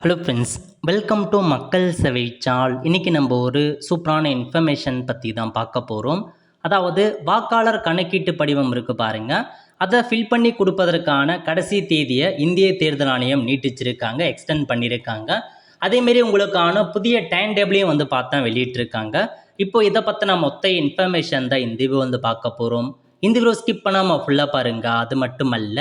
Hello friends, welcome to மக்கள் சேவை சால். இன்றைக்கி நம்ம ஒரு சூப்பரான இன்ஃபர்மேஷன் பற்றி தான் பார்க்க போகிறோம். அதாவது வாக்காளர் கணக்கீட்டு படிவம் இருக்குது பாருங்கள், அதை ஃபில் பண்ணி கொடுப்பதற்கான கடைசி தேதியை இந்திய தேர்தல் ஆணையம் நீட்டிச்சிருக்காங்க, எக்ஸ்டெண்ட் பண்ணியிருக்காங்க. அதேமாரி உங்களுக்கான புதிய டைம் டேபிளையும் பார்த்தா வெளியிட்டிருக்காங்க. இப்போ இதை பற்றின மொத்த இன்ஃபர்மேஷன் தான் இந்த வீடியோ பார்க்க போகிறோம். இந்த வீடியோ ஸ்கிப் பண்ணாமல் ஃபுல்லாக பாருங்கள். அது மட்டுமல்ல,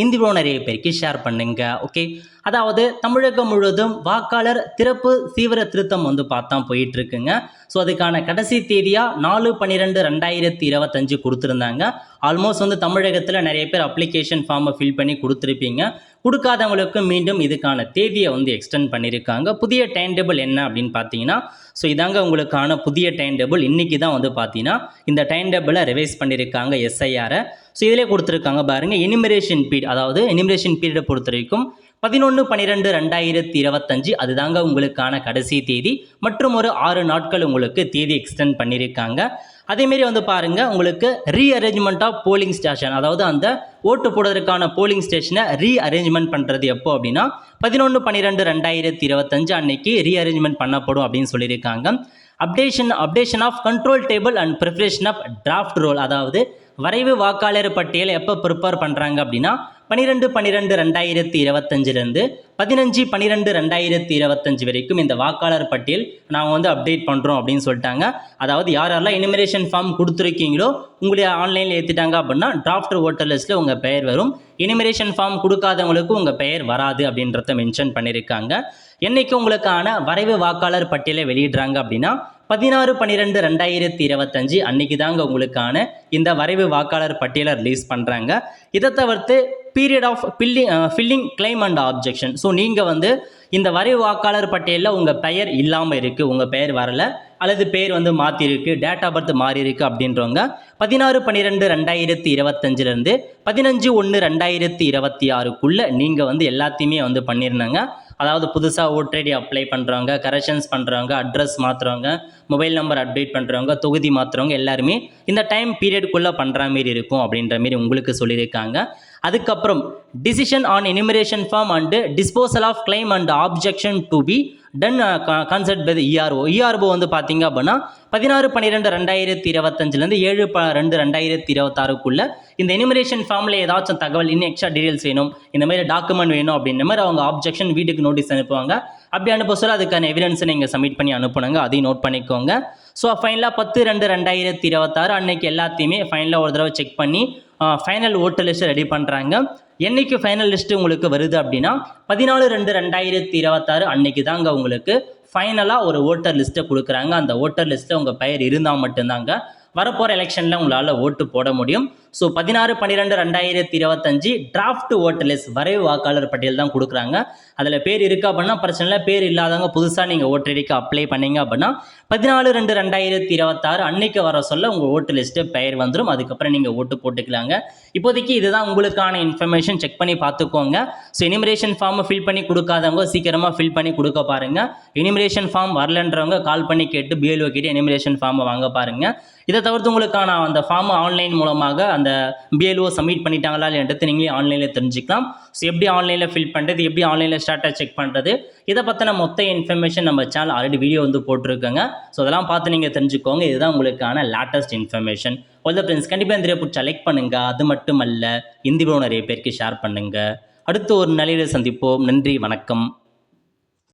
இந்த வீடியோ நிறைய பேருக்கு ஷேர் பண்ணுங்க. ஓகே, அதாவது தமிழகம் முழுவதும் வாக்காளர் திறப்பு தீவிர திருத்தம் பார்த்தா போயிட்டு இருக்குங்க. ஸோ அதுக்கான கடைசி தேதியாக 4/12/2025 கொடுத்துருந்தாங்க. ஆல்மோஸ்ட் தமிழகத்தில் நிறைய பேர் அப்ளிகேஷன் ஃபார்மை ஃபில் பண்ணி கொடுத்துருப்பீங்க. கொடுக்காதவங்களுக்கு மீண்டும் இதுக்கான தேதியை எக்ஸ்டெண்ட் பண்ணியிருக்காங்க. புதிய டைம் டேபிள் என்ன அப்படின்னு பார்த்தீங்கன்னா, ஸோ இதாங்க உங்களுக்கான புதிய டைம் டேபிள். இன்றைக்கி தான் பார்த்தீங்கன்னா இந்த டைம் டேபிளை ரிவைஸ் பண்ணியிருக்காங்க எஸ்ஐஆரை. ஸோ இதிலே கொடுத்துருக்காங்க பாருங்கள், எனிமரேஷன் பீரியட், அதாவது எனிமரேஷன் பீரியடை பொறுத்த வரைக்கும் 11/12/2025 அதுதாங்க உங்களுக்கான கடைசி தேதி. மற்றும் ஒரு 6 நாட்கள் உங்களுக்கு தேதி எக்ஸ்டெண்ட் பண்ணியிருக்காங்க. அதேமாரி பாருங்கள், உங்களுக்கு ரீஅரேஞ்ச்மெண்ட் ஆஃப் போலிங் ஸ்டேஷன், அதாவது அந்த ஓட்டு போடுறதுக்கான போலிங் ஸ்டேஷனை ரீஅரேஞ்ச்மெண்ட் பண்ணுறது எப்போ அப்படின்னா 11/12/2025 அன்னைக்கு ரீஅரேஞ்ச்மெண்ட் பண்ணப்படும் அப்படின்னு சொல்லியிருக்காங்க. Updation of control table and preparation of draft roll, அதாவது வரைவு வாக்காளர் பட்டியலை எப்போ ப்ரிப்பேர் பண்ணுறாங்க அப்படின்னா 12/12/2025 15/12/2025 வரைக்கும் இந்த வாக்காளர் பட்டியல் நாங்கள் அப்டேட் பண்ணுறோம் அப்படின்னு சொல்லிட்டாங்க. அதாவது யாரெல்லாம் எனிமரேஷன் ஃபார்ம் கொடுத்துருக்கீங்களோ உங்களுடைய ஆன்லைனில் ஏற்றிட்டாங்க அப்படின்னா டிராஃப்ட் ஓட்டர் லிஸ்ட்டில் உங்கள் பெயர் வரும். எனிமரேஷன் ஃபார்ம் கொடுக்காதவங்களுக்கு உங்கள் பெயர் வராது அப்படின்றத மென்ஷன் பண்ணியிருக்காங்க. என்னைக்கு உங்களுக்கான வரைவு வாக்காளர் பட்டியலை வெளியிடுறாங்க அப்படின்னா 16/12/2025 அன்னைக்கு தாங்க உங்களுக்கான இந்த வரைவு வாக்காளர் பட்டியலை ரிலீஸ் பண்ணுறாங்க. இதை தவிர்த்து period of filing claim and objection. So நீங்கள் இந்த வரைவு வாக்காளர் பட்டியலில் உங்கள் பெயர் இல்லாமல் இருக்குது, உங்கள் பெயர் வரலை, அல்லது பேர் மாற்றிருக்கு, டேட் ஆஃப் பர்த் மாறி இருக்குது அப்படின்றவங்க 16/12/2025 15/1/2026 நீங்கள் எல்லாத்தையுமே பண்ணியிருந்தாங்க. அதாவது புதுசாக ஓட்டர் ஐடி அப்ளை பண்ணுறவங்க, கரெக்ஷன்ஸ் பண்ணுறவங்க, அட்ரஸ் மாற்றுறவங்க, மொபைல் நம்பர் அப்டேட் பண்ணுறவங்க, தொகுதி மாற்றுறவங்க எல்லாருமே இந்த டைம் பீரியடுக்குள்ளே பண்ணுற மாரி இருக்கும் அப்படின்ற மாரி உங்களுக்கு சொல்லியிருக்காங்க. அதுக்கப்புறம் decision on enumeration form and disposal of claim and objection to be done consult by ERO. ERO பார்த்தீங்க அப்படின்னா 16/12/2025 7/2/2026 இந்த எனிமரேஷன் ஃபார்மில் ஏதாச்சும் தகவல், இன்னும் எக்ஸ்ட்ரா டீடைல்ஸ் வேணும், இந்த மாதிரி டாக்குமெண்ட் வேணும் அப்படின்ற மாதிரி அவங்க ஆப்ஜெக்ஷன் வீட்டுக்கு நோட்டீஸ் அனுப்புவாங்க. அப்படி அனுப்ப சொல்ல அதுக்கான எவிடன்ஸை நீங்கள் சப்மிட் பண்ணி அனுப்புனாங்க, அதையும் நோட் பண்ணிக்கோங்க. ஸோ ஃபைனலாக 10/2/2026 அன்னைக்கு எல்லாத்தையுமே ஃபைனலாக ஒரு தடவை செக் பண்ணி ஃபைனல் ஓட்டர் லிஸ்ட்டை ரெடி பண்ணுறாங்க. என்னைக்கு ஃபைனல் லிஸ்ட்டு உங்களுக்கு வருது அப்படின்னா 14/2/2026 அன்னைக்கு தாங்க உங்களுக்கு ஃபைனலாக ஒரு ஓட்டர் லிஸ்ட்டை கொடுக்குறாங்க. அந்த ஓட்டர் லிஸ்ட்டில் உங்கள் பெயர் இருந்தால் மட்டும்தாங்க வரப்போகிற எலெக்ஷனில் உங்களால் ஓட்டு போட முடியும். ஸோ 16/12/2025 டிராஃப்ட் ஓட்டர் லிஸ்ட், வரைவு வாக்காளர் பட்டியல் தான் கொடுக்குறாங்க. அதில் பேர் இருக்கா அப்படின்னா பிரச்சனை இல்லை, பேர் இல்லாதவங்க புதுசாக நீங்கள் ஓட்டர் ஐடிக்கு அப்ளை பண்ணீங்க அப்படின்னா 14/2/2026 அன்னைக்கு வர சொல்ல உங்கள் ஓட்டர் லிஸ்ட்டு பெயர் வந்துடும். அதுக்கப்புறம் நீங்கள் ஓட்டு போட்டுக்கலாங்க. இப்போதைக்கு இதுதான் உங்களுக்கான இன்ஃபர்மேஷன், செக் பண்ணி பார்த்துக்கோங்க. ஸோ எனிமரேஷன் ஃபார்மை ஃபில் பண்ணி கொடுக்காதவங்க சீக்கிரமாக ஃபில் பண்ணி கொடுக்க பாருங்கள். எனிமரேஷன் ஃபார்ம் வரலன்றவங்க கால் பண்ணி கேட்டு பிஎல்ஓ கேட்டு எனிமரேஷன் ஃபார்மை வாங்க பாருங்கள். இதை தவிர்த்து உங்களுக்கான அந்த ஃபார்மை ஆன்லைன் மூலமாக அந்த பிஎல்ஓ சப்மிட் பண்ணிட்டாங்களா இல்லைன்றது நீங்களே ஆன்லைனில் தெரிஞ்சுக்கலாம். ஸோ எப்படி ஆன்லைனில் ஃபில் பண்ணுறது, எப்படி ஆன்லைனில் ஸ்டார்ட்டாக செக் பண்ணுறது, இதை பற்றின மொத்த இன்ஃபர்மேஷன் நம்ம சேனல் ஆல்ரெடி வீடியோ போட்டிருக்கோங்க. ஸோ அதெல்லாம் பார்த்து நீங்கள் தெரிஞ்சுக்கோங்க. இதுதான் உங்களுக்கான latest information. All the friends, கண்டிப்பாக இந்த வீடியோ பிடிச்சா லைக் பண்ணுங்கள். அது மட்டும் அல்ல, இந்த வீடியோ நிறைய பேருக்கு ஷேர் பண்ணுங்கள். அடுத்து ஒரு நல்ல சந்திப்போம். நன்றி, வணக்கம்.